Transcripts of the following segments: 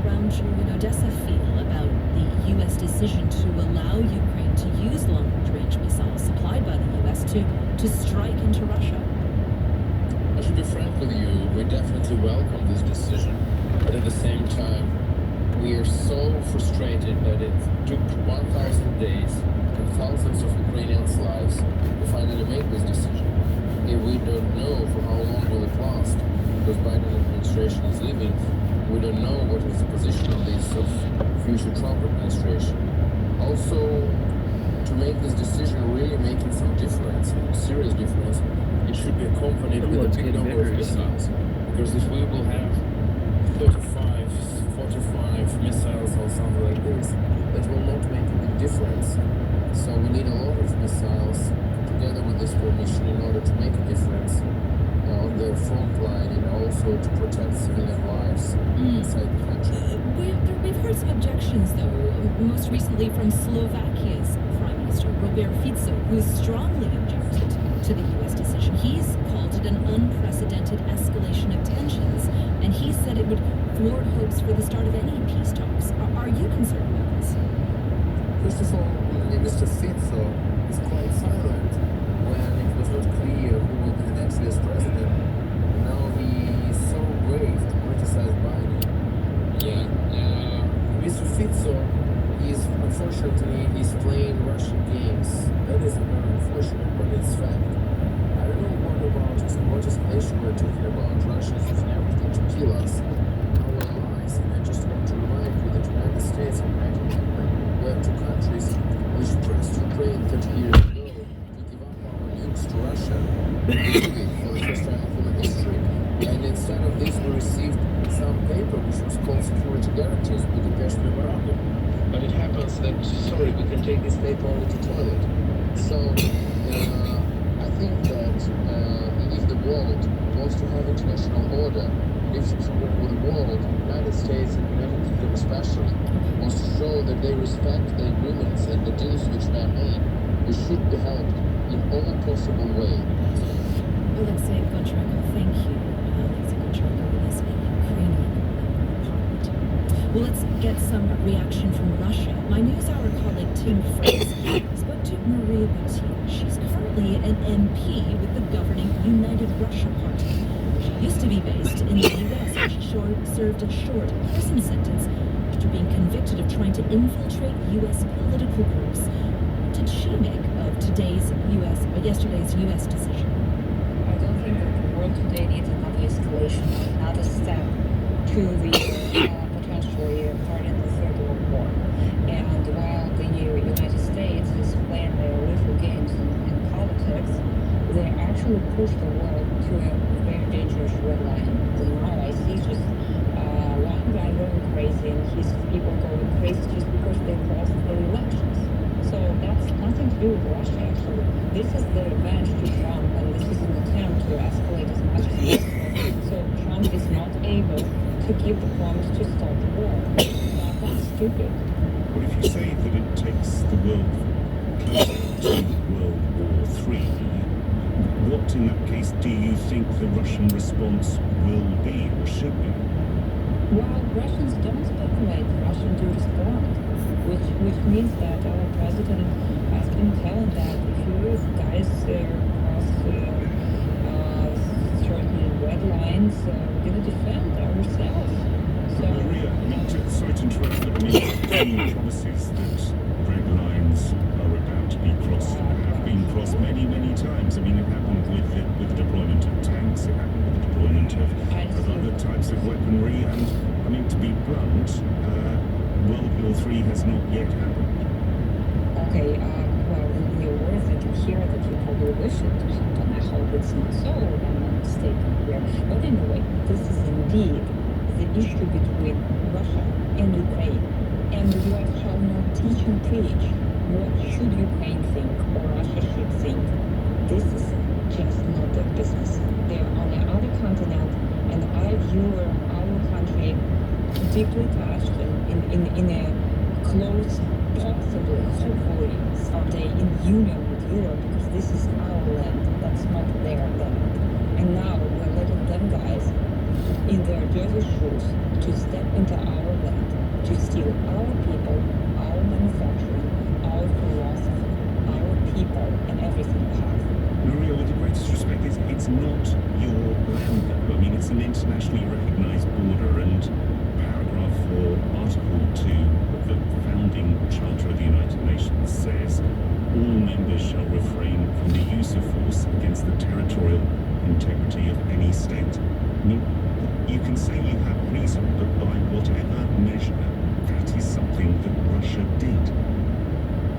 around you in Odessa feel about the U.S. decision to allow Ukraine to use long-range missiles supplied by the U.S. to strike into Russia? I should be frank with you, we definitely welcome this decision, but at the same time, we are so frustrated that it took 1,000 days and thousands of Ukrainians' lives to finally make this decision. If we don't know for how long will it last, because Biden administration is leaving, we don't know what is the position of this of future Trump administration. Also, to make this decision really making some difference, serious difference, it should be accompanied with a big number of missiles. Because if we will have 35, 45 missiles or something like this, that will not make a big difference. So we need a lot of missiles together with this formation in order to make a difference on the front line and also to protect civilian lives inside the country. We've heard some objections, though, most recently from Slovakia's Prime Minister, Robert Fico, who's strongly objected to the U.S. decision. He's called it an unprecedented escalation of tensions, and he said it would thwart hopes for the start of any peace talks. Are you concerned about this? First of all, Mr. Fico is quite silent when it was not clear who will be the next US president. Now he is so brave to criticize Biden. Mr. Fico is, unfortunately, he's playing Russian games. That is very unfortunate, but it's fact. I don't know what escalation we're talking about. Russia is using everything to kill us, our allies, and I just want to remind you that the United States and United Kingdom were two countries which pressed Ukraine 30 years ago to give up our nukes to Russia, for the first time in human history. And instead of this, we received some paper which was called Security Guarantees, Budapest Memorandum. But it happens that, sorry, we can take this paper only to toilet. So I think that if the world wants to have international order, if the world, United States and United Kingdom especially, wants to show that they respect the agreements and the deals which were made, we should be helped in all possible way. Alexei Goncharенko, thank you. Alexei Goncharenko is a Ukrainian parliament. Well, let's get some reaction from Russia. My NewsHour colleague Tim Fritz spoke to Maria Butina. She's currently an MP with the governing United Russia Party. She used to be based in the U.S. and she served a short prison sentence after being convicted of trying to infiltrate U.S. political groups. What did she make of yesterday's U.S. decision? I don't think that the world today needs another escalation, another step to the potentially starting the Third World War. And while the United States is playing their little games in politics, they actually push the world to a very dangerous red line. Now I see just one guy going crazy and his people going crazy just because they lost the elections. So that's nothing to do with Russia, actually. This is the revenge to Trump, and this is an attempt to escalate as much as possible. So Trump is not able to keep the promise to stop the war. That's stupid. But if you say that it takes the world closer to World War III, what in that case do you think the Russian response will be or should be? Well, Russians don't speculate. Russians do respond, which means that our president has been telling that if you guys cross certain red lines, we're going to defend ourselves. So, Maria, sorry to interrupt, but any promises that red lines are about to be crossed have been crossed many, many times. I mean, it happened with the deployment of tanks, it happened with the deployment of other types of weaponry, and I mean, to be blunt, World War III has not yet happened. Okay, well, in your words, I can hear that you probably wish it to happen. I hope it's not so, if I'm not mistaken here. But anyway, this is indeed the issue between Russia and Ukraine. And the US shall not teach and preach what should Ukraine think or Russia should think. This is just not their business. They're on another continent, and I view our country deeply touched in a close, possibly, hopefully, someday in union with Europe, because this is our land, that's not their land. And now we're letting them guys in their dirty shoes to step into our land to steal our people, our manufacturing, our philosophy, our people, and everything we have. Maria, with the greatest respect, it's not your land, though. I mean, it's an internationally recognized border, and paragraph 4, article 2 of the founding charter of the United Nations says all members shall refrain from the use of force against the territorial integrity of any state. I mean, you can say you have reason, but by whatever measure, that is something that Russia did.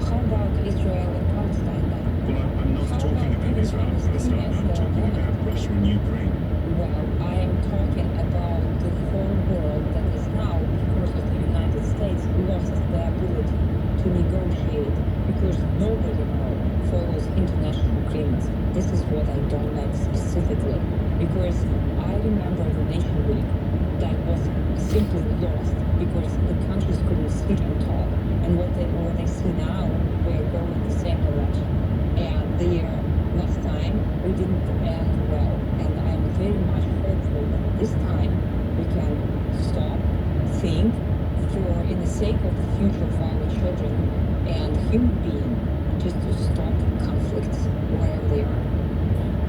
How about Israel and Palestine then? Well, I'm not talking about Israel and Palestine, I'm talking about Russia and Ukraine. Well, I am talking about the whole world that is now, because of the United States, lost the ability to negotiate because nobody now follows international agreements. This is what I don't like specifically, because I remember the Nation Week that was simply lost because the countries couldn't sit and talk. And what they see now, we're going the same direction. And the last time we didn't end well, and I'm very much hopeful that this time we can stop, think, for in the sake of the future of our children and human beings, just to stop conflicts wherever they are.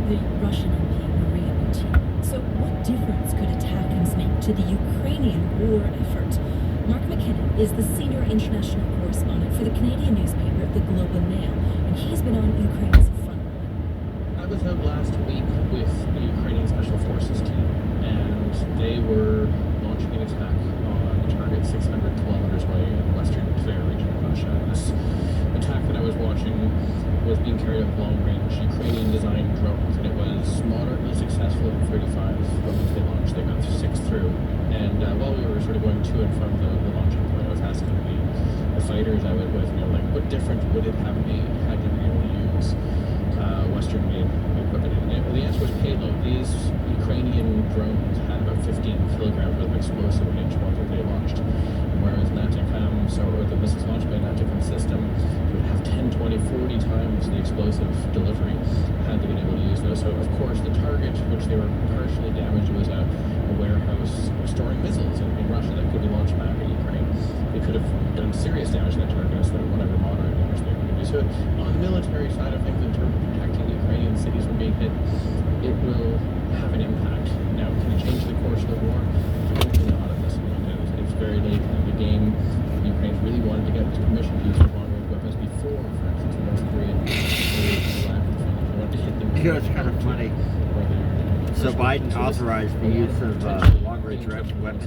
The Russian MP Maria Butina. So what difference could attackings make to the Ukrainian war effort? Mark McKinnon is the senior international correspondent for the Canadian newspaper The Globe and Mail, and he's been on Ukraine's front line. I was out last week with the Ukrainian Special Forces team, and they were launching an attack on a target 600 kilometers away in the western Tver region of Russia. And this attack that I was watching was being carried out with long-range Ukrainian-designed drones, and it was moderately successful in 35 drones they launched. They got 6 through. And while we were sort of going to and from the launching point, I was asking the fighters I was with, like, what difference would it have made had you been able to use Western-made equipment? And the answer was payload. These Ukrainian drones had about 15 kilograms of explosive in each one that they launched, whereas NATICOM, so the missiles launched by NATICOM system, would have 10, 20, 40 times the explosive delivery had they been able to use those. So, of course, the target, which they were partially damaged, was a warehouse storing missiles in Russia that could be launched back at Ukraine. They could have done serious damage to that target instead of whatever moderate damage they could do. So, on the military side of things, in terms of protecting Ukrainian cities from being hit, it will have an impact. Now, can it change the course of the war? Probably not at this point. It's very late in the game. Ukraine really wanted to get permission to use long-range weapons before, for instance, the North Korean wanted to hit them. You know, it's kind of funny. So Biden authorized the use of long-range weapons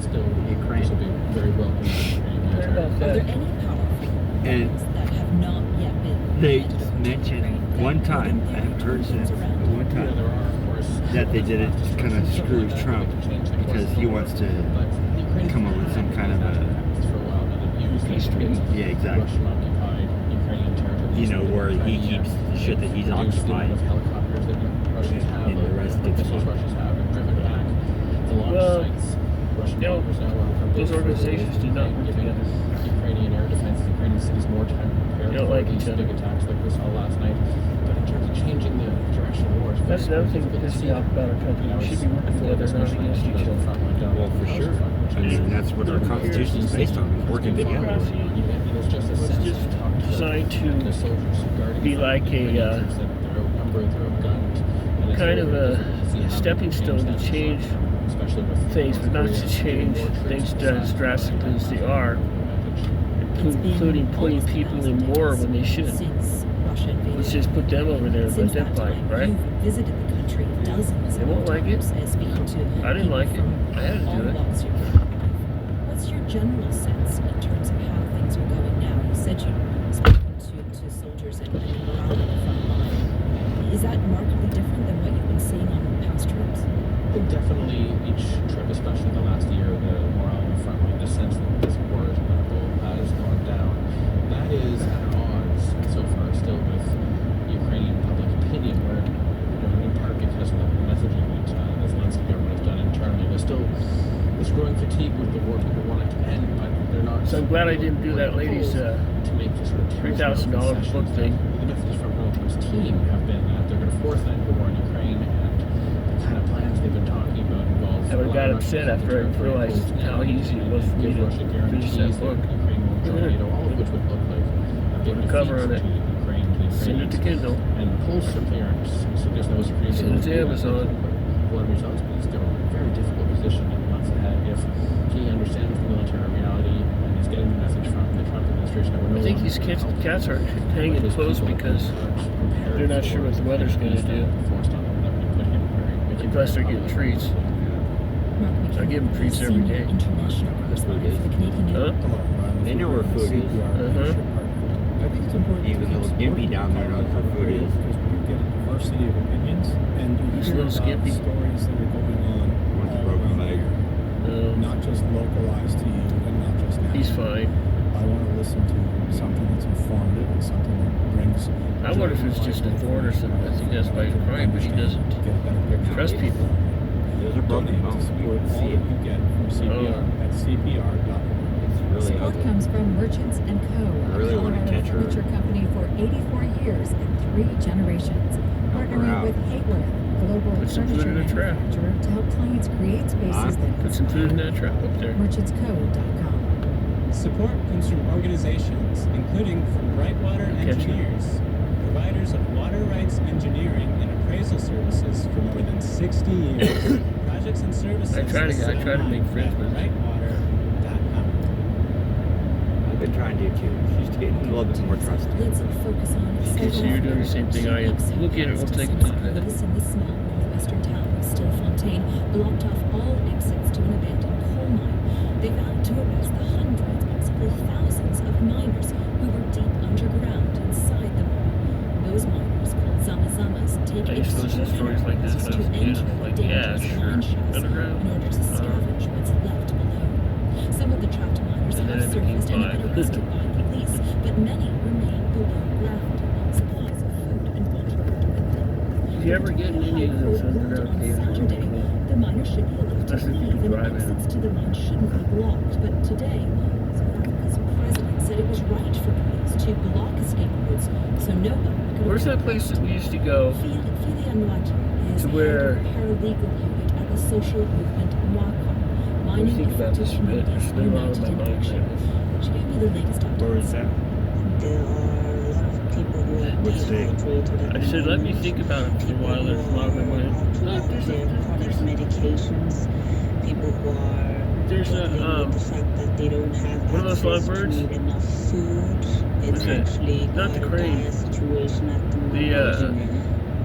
in Ukraine. Very welcome. Are there any powerful And weapons that have not yet been they launched just to mentioned Ukraine one that time, wouldn't I haven't heard since, around? but one Yeah, time, there are, of course, that they did it to kind of screw Trump because he wants to come up with some kind of a, peace treaty. yeah, exactly. Russian-occupied Ukrainian territory. You know, where he keeps the shit that he's occupied. Helicopters that Russians have, And the rest gets missiles fought. Russians have, and driven back the launch Well, sites. Russian you know, bombers now are those organizations do not work giving together. Ukrainian air defense, Ukrainian cities more time to prepare They don't for like these each other. big attacks like we saw last night. But in terms of changing the direction of war, it's That's very another thing that difficult to pisses see. me off about our country. You know, We should it's be working before together, this not mission against each doesn't other. front line down Well, for the sure. front, which I is- mean, that's what our Constitution is based on, is working together. There's just a It's sense just of talk to designed the to soldiers guarding be the like front, a, Ukrainians that they're outnumbered, they're outgunned, and it's kind of very a difficult to see how stepping they can stone to that change especially with things, but not North to Korea change getting more things troops as drastically as they are, including putting people in war when they shouldn't. Since Russia invaded. Let's just put them over there and let Since them that fight, time, right? You've visited the country dozens They of won't like it. times, speaking to I didn't people like it. from I had to all do it. walks of your life. What's your general sense in terms of how things are going now? You said you've spoken to soldiers and morale on the front line. Is that markedly different than what you've been seeing on past trips? I think definitely each trip, especially the last year, the morale on the front line, the sense that this war is winnable has gone down. That is at odds so far still with Ukrainian public opinion, where, in part because of the messaging that the Zelensky government has done internally, there's still this growing fatigue with the war. People want it to end, but they're not. So I'm glad I didn't do that lady's to make the sort of $3,000 book thing. The messages from Donald Trump's team have been that they're going to force an end to the war in Ukraine, and the kind of plans they've been talking about involve Ukraine's I would have got upset after I realized how easy it was for me to Russia finish that guarantees book. that Ukraine won't join NATO, all of which would look like Put a cover on it. Send it to Kindle. And polls certainly aren't suggesting those Ukrainians Send it to Amazon. Vladimir Zelensky is still in a very difficult position in the months ahead if he understands the military reality and is getting the message from the Trump administration that we're no I think longer these gonna help. cats are hanging His close people because are prepared they're not for sure what the weather's going to do. forced on them that would put him very Plus they're getting treats. I give them treats every day. International correspondent for the Canadian Huh? They know where food is. I think it's important Even to little keep Gimpy down there knows where food is. because you get a diversity of opinions and you Who's hear little about Skippy? stories that are going on What's a all broken around leg? here, not just localized to you and not just now. He's fine. I want to listen to something that's informative and something that brings. I wonder if it's just a thorn or something. I think that's why he's crying, but he doesn't Get a better picture. trust people. Those are broken Donate to bones. support all that you get from CPR at CPR.org. It's really Support ugly. comes from Merchants & Co., I really a want to Colorado catch her. furniture company for 84 years and 3 generations. Partnering out. with Hayworth, global Put some food furniture in a trap. manufacturer, to help clients create spaces that Put some food in that trap up there. merchantsco.com. Support comes from organizations, including from Brightwater Catch you. Engineers, providers of water rights engineering and appraisal services for more than 60 years. Projects and services. I try to make friends with her. Brightwater.com. I've been trying to too. She's getting a little bit more trusting. Let's focus on Okay, so you're doing the same thing I am. Look at it, we'll take it to the Police in the small northwestern town of Stillfontein blocked off all exits to an abandoned coal mine. They vowed to arrest the hundreds, possibly thousands of miners who were deep underground inside the mine. Those miners, called zamazamas, take I used to listen to stories like this when I was a kid. Like, yeah, sure. Underground. in order to scavenge what's left below. Some of the trapped miners And then have it became surfaced and have been five. arrested by police, but many remain below ground. Supplies of food and water are dwindling. If you ever get in any of those underground On caves, Saturday, the miners should be allowed to Especially if you leave can and drive in. exits to the mine shouldn't be blocked. But today, South Africa's president said it was right for police to block escape routes so no one could. where's that place that we used to go? Fili Anuati is To where- head of the paralegal unit at the social movement Mwaka. Let me Mining think about this a bit. communities It's been a while in united my in mind. action. She gave me the latest Where is updates. that? There are a lot of people who are Let's see. dehydrated at I the said, let me moment. think about it for a while. There's a lot of my mind. Look, Out there's their chronic a, medications. People who are there's dealing a, with the fact that they don't have one of those access lovebirds? to enough food. It's What's that? actually Not the quite a crane. dire situation at the moment.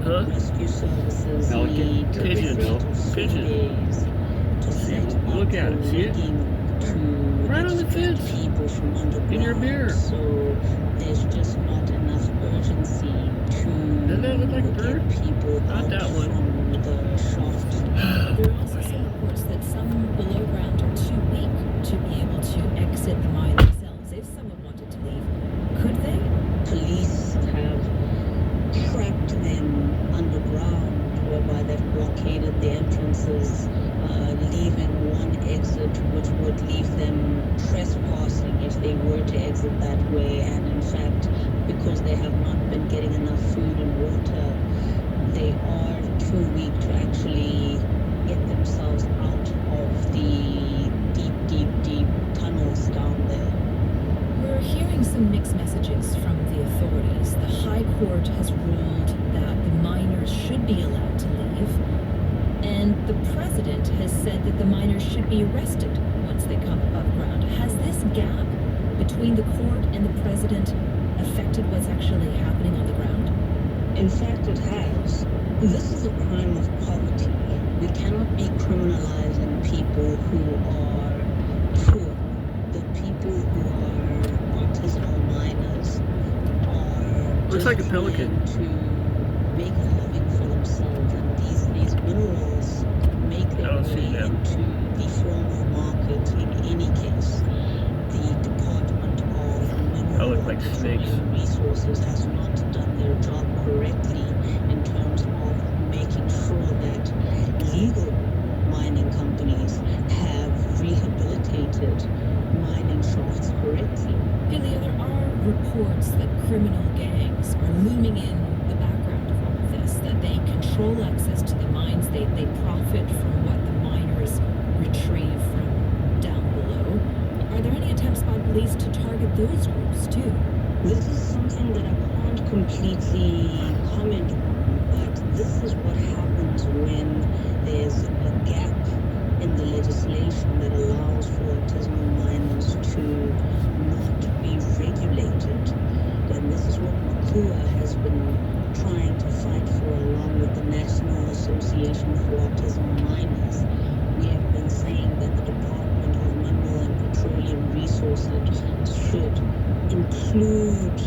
The, huh? Rescue services Pelican? need The big 3 bill? to 4 Pigeon. days to set up Look at it, see it? rigging to Right on the extract fence. people from underground. In your mirror. So there's just not enough urgency to Doesn't that look like a bird? get people Not out that one. from the shaft. There are also some reports that some below ground are too weak to be able to exit the mine themselves. If someone wanted to leave, could they? Police have trapped them underground, whereby they've blockaded the entrances, leaving one exit which would leave them trespassing if they were to exit that way. And in fact, because they have not been getting enough food and water, they are too weak to actually get themselves out of the deep tunnels down there. We're hearing some mixed messages from the authorities. The High Court has ruled that the miners should be allowed to leave, and the president has said that the miners should be arrested once they come above ground. Has this gap between the court and the president affected what's actually happening on the ground? In fact, it has. This is a crime of poverty. We cannot be criminalizing people who are poor. The people who are artisanal miners are Looks like a pelican. trying to make a living for themselves, and these minerals make I their don't see way them. into the formal market in any case. The Department of Mineral I look like and snakes. Petroleum Resources has not done their job correctly in terms of making sure that legal mining companies have rehabilitated mining shafts correctly. Julia, there are reports that criminal gangs are looming in the background of all of this, that they control access to the mines, they profit from what the miners those groups too. This is something that I can't completely comment on, but this is what happens when there's a gap in the legislation that allows for artisanal miners to not be regulated. And this is what Makua has been trying to fight for, along with the National Association for Artisanal Miners. We have been saying that the Department of Mineral and Petroleum Resources should include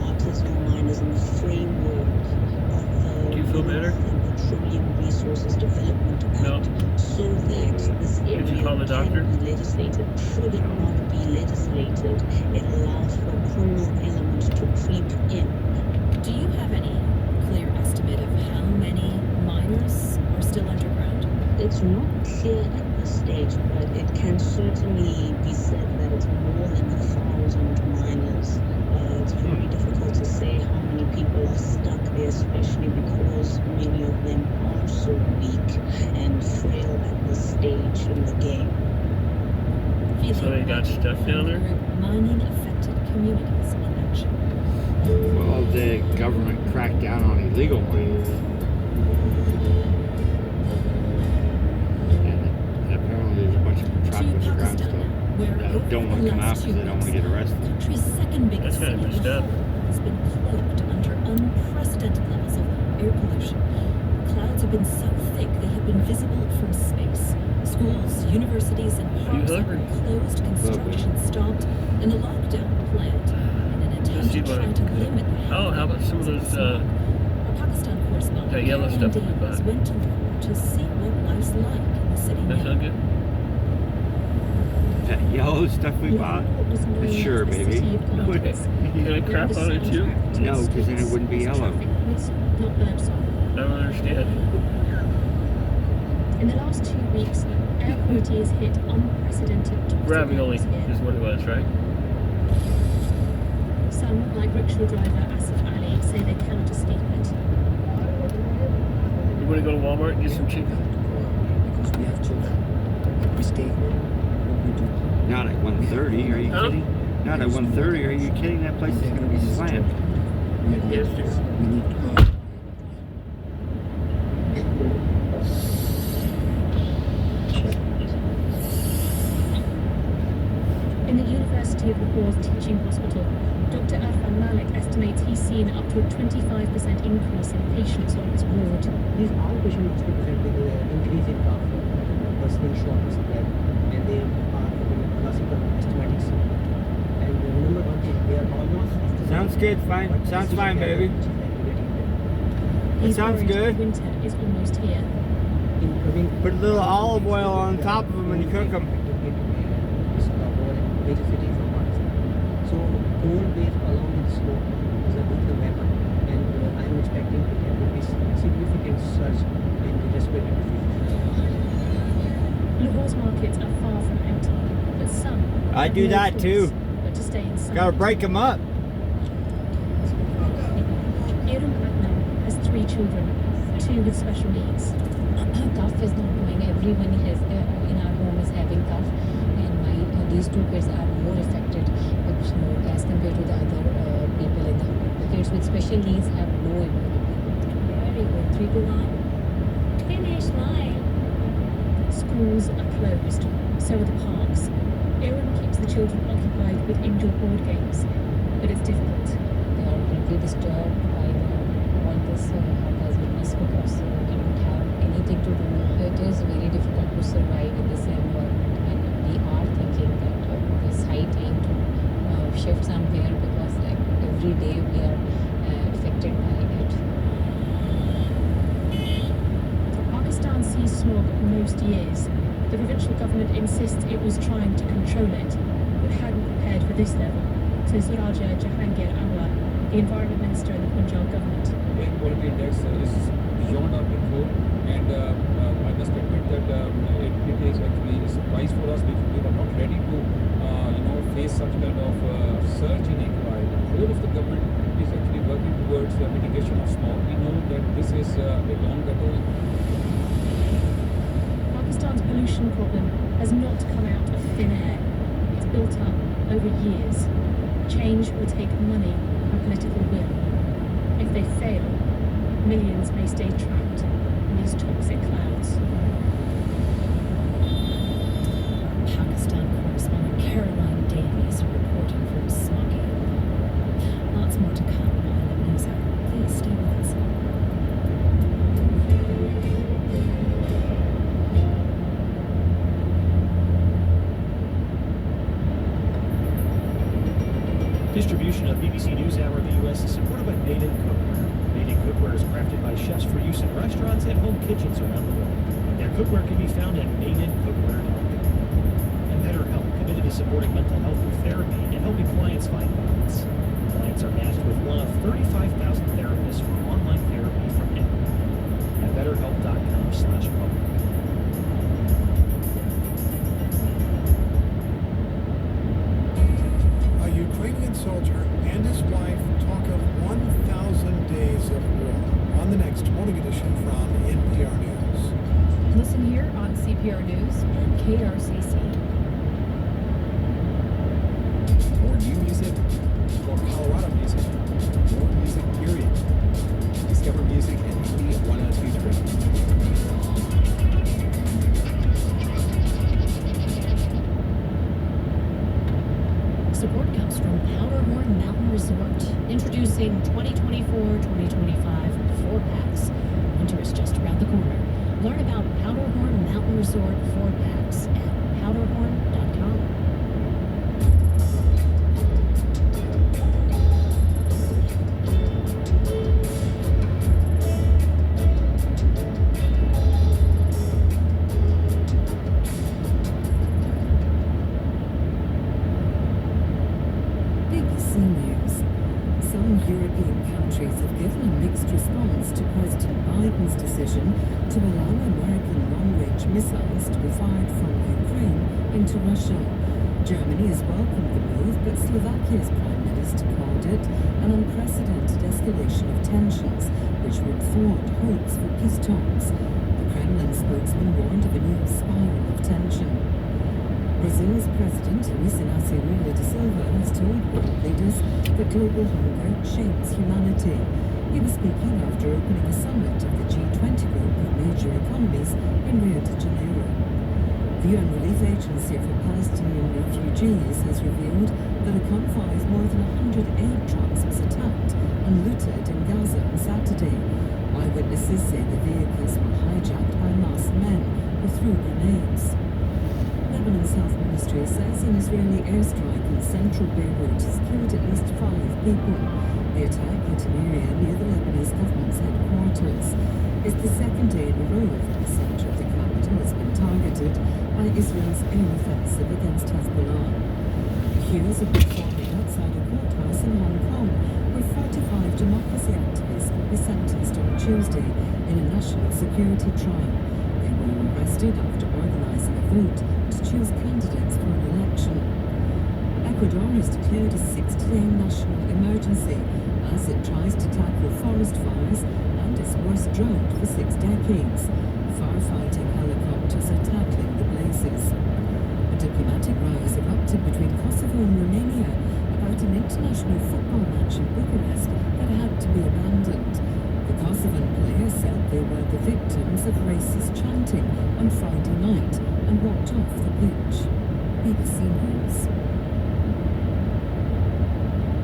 artisanal miners in the framework of Do you the feel better? Mineral and Petroleum Resources Development Act, No. so that this Did you area call the doctor? can be legislated. Should it not be legislated, it allows for a criminal element to creep in. Do you have any clear estimate of how many miners are still underground? It's not clear at this stage, but it can certainly be said that it's more than 1,000 miners. It's very difficult to say how many people are stuck there, especially because many of them are so weak and frail at this stage in the game. So they got stuff down there? Mining affected communities in action. Well, the government cracked down on illegal miners. And apparently there's a bunch of them trapped To underground Pakistan, still. where That over don't the want to come out last because 2 they don't want to weeks, get arrested. the country's second biggest That's kinda city messed up. has been cloaked under unprecedented levels of air pollution. Clouds have been so thick they have been visible from space. Schools, universities, and parks have been closed, construction stopped, and the lockdown planned in an attempt to try to limit the Oh, how about some of those, Our Pakistan correspondent that yellow Karen stuff we Davies bought? went to Lahore to see what life's like in the city that now. sound good? That yellow stuff we bought? Sure, baby. Can I crap on it too? No, because then it wouldn't be yellow. I don't understand. In the last 2 weeks, air quality has hit unprecedented toxic Ravioli levels here. is what it was, right? Some, like rickshaw driver Asif Ali, say they cannot escape it. You want to go to Walmart and get some chicken? Because we have children. We stay home. What we do. Not at 1:30, are you Huh? kidding? Not at 1:30, are you kidding? That place is going to be slammed. Yes, dear. We need In the University of Lahore's teaching hospital, Dr. Arfan Malik estimates he's seen up to a 25% increase in patients on his ward. These outpatient hospitals have been increase in personal shortness of breath, and they are having classical asthmatics. And remember one thing, they are almost Sounds good, fine. Sounds fine, baby. It He's sounds worried good. winter is almost here. Put a little olive oil on top of them when you cook them. Major cities of Pakistan. So coal-based along with smoke is a nuclear weapon, and I'm expecting that there will be significant surge in the respiratory diseases. Lahore's markets are far from empty, but some I have do no that choice too. but to stay inside. Gotta break them up. Iram Adnan has 3 children, 2 with special needs. Cough is not going. Everyone has in our home is having cough, and these 2 kids are more affected with smoke as compared to the other people in the home. The kids with special needs have no immunity. Very good. 3 to 1. Finish line. Schools are closed, so are the parks. Iram keeps the children occupied with indoor board games, but it's difficult. They are deeply disturbed by all this Haka's witness because they don't have anything to do. It is very difficult to survive in this environment, and we are thinking that it's high time to shift somewhere because every day we are affected by it. Pakistan sees smog most years. The provincial government insists it was trying to control it, but hadn't prepared for this level, says Raja Jahangir Anwar, the environment minister in the Punjab government. Air quality index is beyond our control, and I must admit that it is actually a surprise for us. We were not ready to face such kind of surge in AQI. The whole of the government is actually working towards mitigation of smog. We know that this is a long battle. Pakistan's pollution problem has not come out of thin air. It's built up over years. Change will take money and political will. If they fail, millions may stay trapped in these toxic clouds. Pakistan correspondent Caroline Davies reporting from smoggy. Lots more to come on the news hour. Please stay with us. Distribution of BBC NewsHour in the U.S. is supported by Made in Cookware. Made in Cookware is crafted by chefs for use in restaurants and home kitchens around the world. Their cookware can be found at madeincookware.com. And BetterHelp, committed to supporting mental health through therapy and helping clients find balance. Clients are matched with one of 35,000 therapists for online therapy from anywhere at betterhelp.com/public. A Ukrainian soldier and his wife talk of 1,000 days of war on the next morning edition from NPR News. Listen here on CPR News and KRCC. More new music, more Colorado music, more music, period. Discover music at Indie 1023. Support comes from Powderhorn Mountain Resort, introducing 2024-2025 4-packs. Winter is just around the corner. Learn about Powderhorn Mountain Resort 4-packs at powderhorn.com. BBC News. Some European countries have given a mixed response to President Biden's decision to allow American long-range missiles to be fired from Ukraine into Russia. Germany has welcomed the move, but Slovakia's Prime Minister called it an unprecedented escalation of tensions, which would thwart hopes for peace talks. The Kremlin spokesman warned of a new spiral of tension. Brazil's President Luiz Inácio Lula da Silva has told world leaders that global hunger shapes humanity. He was speaking after opening a summit of the G20 group of major economies in Rio de Janeiro. The UN Relief Agency for Palestinian Refugees has revealed that a convoy of more than 100 aid trucks was attacked and looted in Gaza on Saturday. Eyewitnesses say the vehicles were hijacked by masked men who threw grenades. Lebanon's health ministry says an Israeli airstrike in central Beirut has killed at least 5 people. The attack hit an area near the Lebanese government's headquarters. It's the second day in a row that the center of the capital has been targeted by Israel's air offensive against Hezbollah. Queues have been forming outside a courthouse in Hong Kong, where 45 democracy activists will be sentenced on Tuesday in a national security trial. They were arrested after organizing a vote to choose candidates for an election. Ecuador has declared a 60-day national emergency as it tries to tackle forest fires and its worst drought for 6 decades. Firefighting helicopters are tackling the blazes. A diplomatic row has erupted between Kosovo and Romania about an international football match in Bucharest that had to be abandoned. The Kosovan players said they were the victims of racist chanting on Friday night and walked off the pitch. BBC News.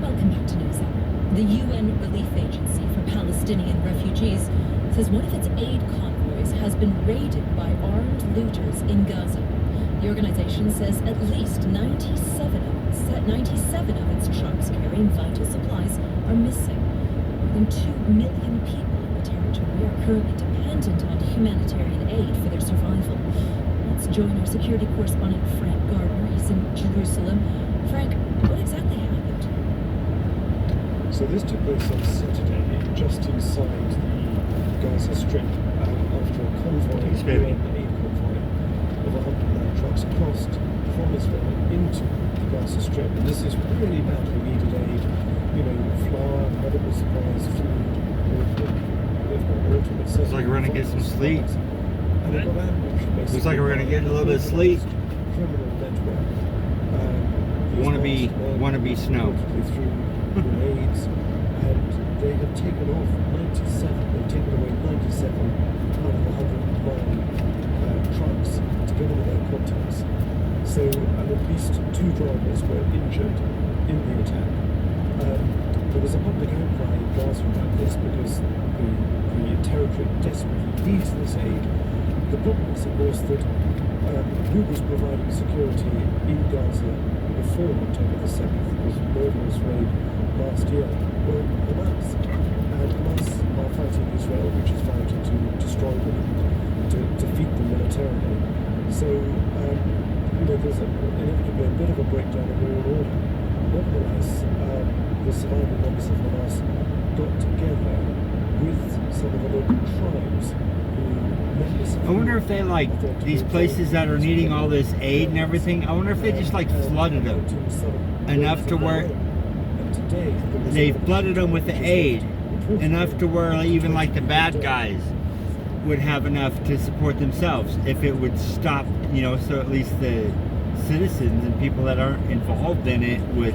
Welcome back to NewsHour. The UN Relief Agency for Palestinian Refugees says one of its aid convoys has been raided by armed looters in Gaza. The organization says at least 97 of its trucks carrying vital supplies are missing. More than 2 million people in the territory are currently dependent on humanitarian aid for their survival. Let's join our security correspondent Frank Gardner. He's in Jerusalem. Frank, what exactly happened? So this took place on Saturday, just inside the Gaza Strip, after a convoy, UN aid convoy, of 109 trucks crossed from Israel into the Gaza Strip. And this is really badly needed aid, flour, medical supplies, food, they've got water. Looks like we're going to get some sleep. And looks like we're going to get a little bit of sleep. Criminal network. wannabe snow. Through grenades, and they have taken off 97. They've taken away 97 out of the 109 trucks, together with their contents. So, and at least 2 drivers were injured in the attack. There was a public outcry in Gaza about this because the territory desperately needs this aid. The problem is, of course, that who was providing security in Gaza before October the 7th, was a murderous raid last year? Well, Hamas. And Hamas are fighting Israel, which is fighting to destroy them, to defeat them militarily. So, there's inevitably a bit of a breakdown of law and order. Nevertheless, the surviving members of Hamas got together with some of the local tribes I wonder if they these places that are needing all this aid and everything, I wonder if they just flooded them enough to where they flooded them with the aid enough to where even the bad guys would have enough to support themselves if it would stop, so at least the citizens and people that aren't involved in it would.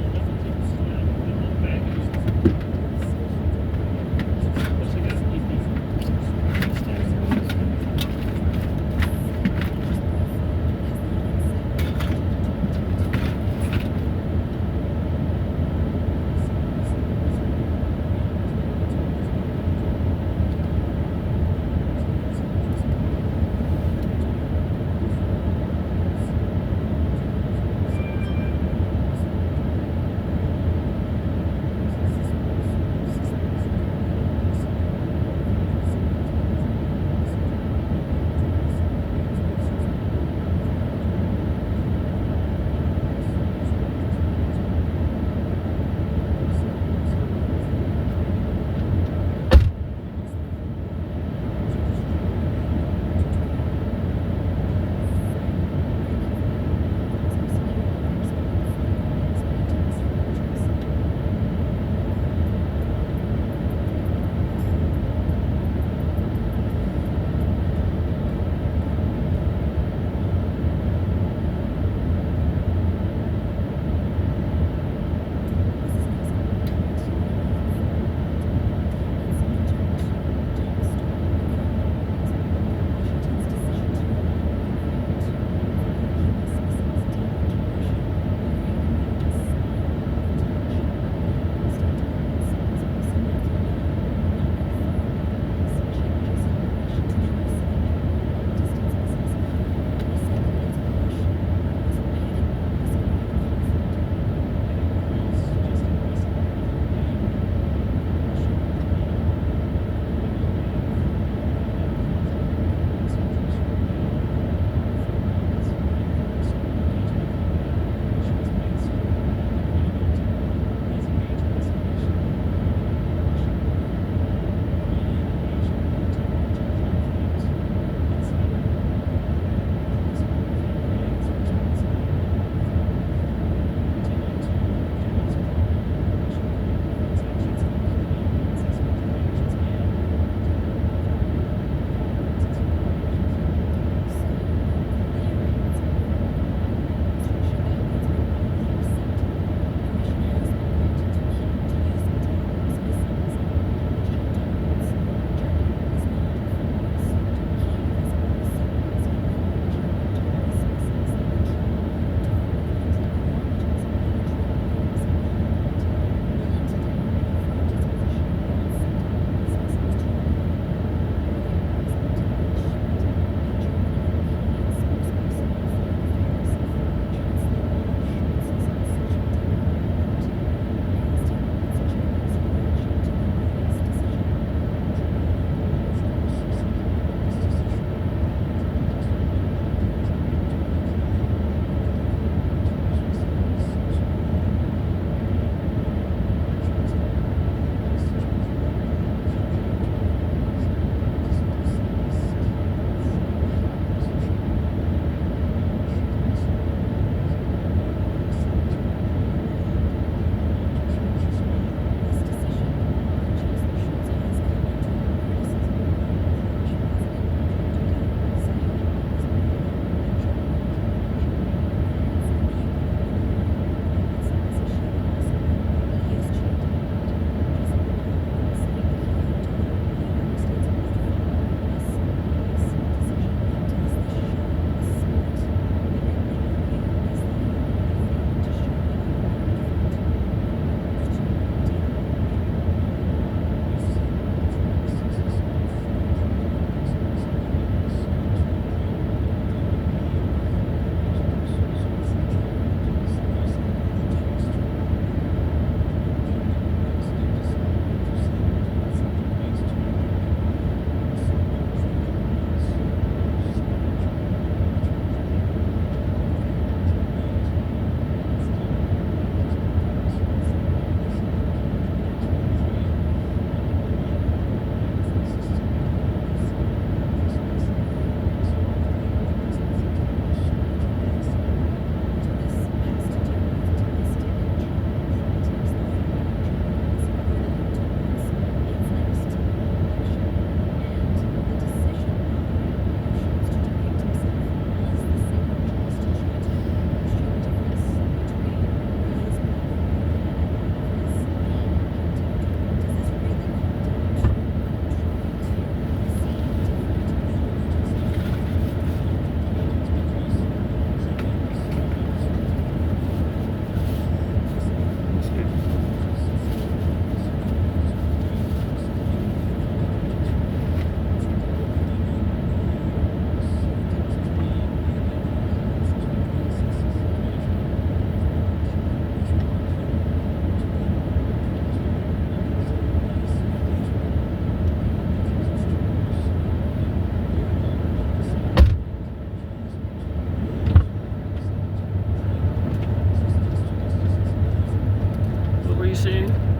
are you saying?